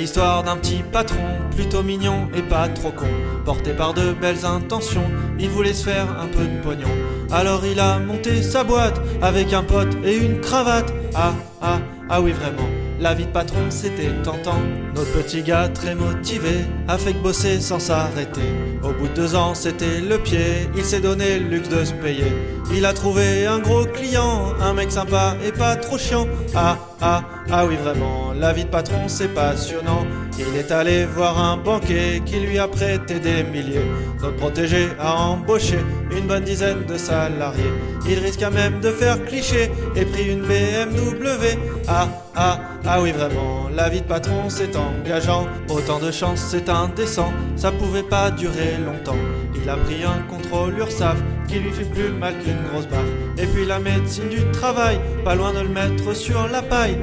l'histoire d'un petit patron, plutôt mignon et pas trop con. Porté par de belles intentions, il voulait se faire un peu de pognon. Alors il a monté sa boîte, avec un pote et une cravate. Ah oui vraiment, la vie de patron c'était tentant. Notre petit gars très motivé a fait que bosser sans s'arrêter. Au bout de 2 ans c'était le pied, il s'est donné le luxe de se payer. Il a trouvé un gros client, un mec sympa et pas trop chiant. Ah oui vraiment, la vie de patron c'est passionnant. Il est allé voir un banquier qui lui a prêté des milliers. Notre protégé a embauché une bonne dizaine de salariés. Il risqua même de faire cliché et prit une BMW. Ah oui vraiment, la vie de patron c'est engageant. Autant de chance c'est indécent, ça pouvait pas durer longtemps. Il a pris un contrôle URSSAF qui lui fait plus mal qu'une grosse baffe. Et puis la médecine du travail, pas loin de le mettre sur la paille.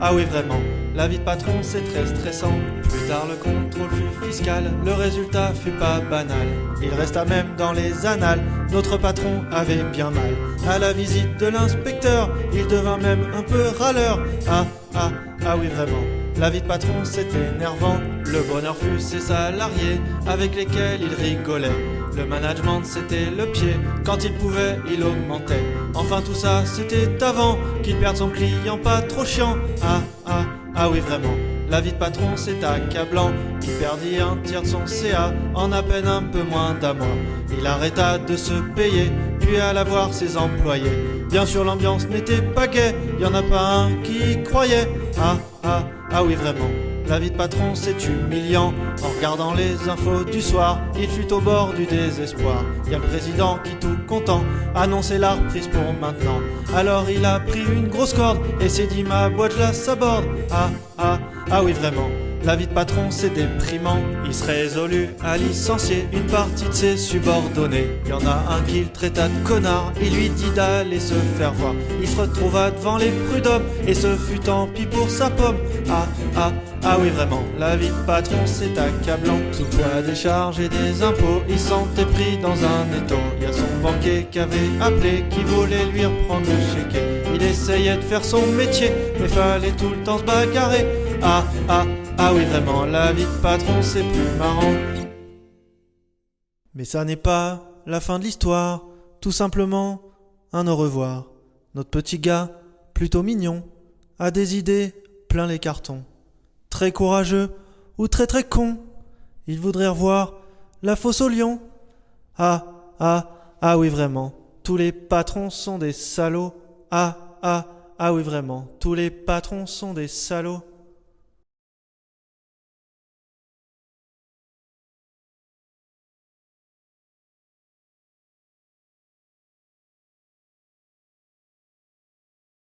Ah oui vraiment, la vie de patron c'est très stressant. Plus tard le contrôle fut fiscal, le résultat fut pas banal. Il resta même dans les annales, notre patron avait bien mal. À la visite de l'inspecteur, il devint même un peu râleur. Ah oui vraiment, la vie de patron c'est énervant. Le bonheur fut ses salariés, avec lesquels il rigolait. Le management c'était le pied, quand il pouvait il augmentait. Enfin tout ça c'était avant qu'il perde son client pas trop chiant. Ah oui vraiment, la vie de patron c'est accablant. Il perdit un tiers de son CA en à peine un peu moins d'un mois. Il arrêta de se payer, puis alla voir ses employés. Bien sûr l'ambiance n'était pas gaie, y en a pas un qui y croyait. Ah oui vraiment, la vie de patron c'est humiliant. En regardant les infos du soir, il fut au bord du désespoir. Y a le président qui tout content annonçait la reprise pour maintenant. Alors il a pris une grosse corde et s'est dit ma boîte je la saborde. Ah oui vraiment, la vie de patron c'est déprimant. Il se résolut à licencier une partie de ses subordonnés. Y en a un qui le traita de connard, il lui dit d'aller se faire voir. Il se retrouva devant les prud'hommes et ce fut tant pis pour sa pomme. Ah oui vraiment, la vie de patron c'est accablant. Sous le poids des charges et des impôts, il sentait pris dans un étau. Y a son banquier qui avait appelé, qui voulait lui reprendre le chéquier. Il essayait de faire son métier, mais fallait tout le temps se bagarrer. Ah oui vraiment, la vie de patron c'est plus marrant. Mais ça n'est pas la fin de l'histoire, tout simplement un au revoir. Notre petit gars, plutôt mignon, a des idées plein les cartons. Très courageux ou très con, il voudrait revoir la fosse au lion. Ah oui vraiment, tous les patrons sont des salauds. Ah oui vraiment, tous les patrons sont des salauds.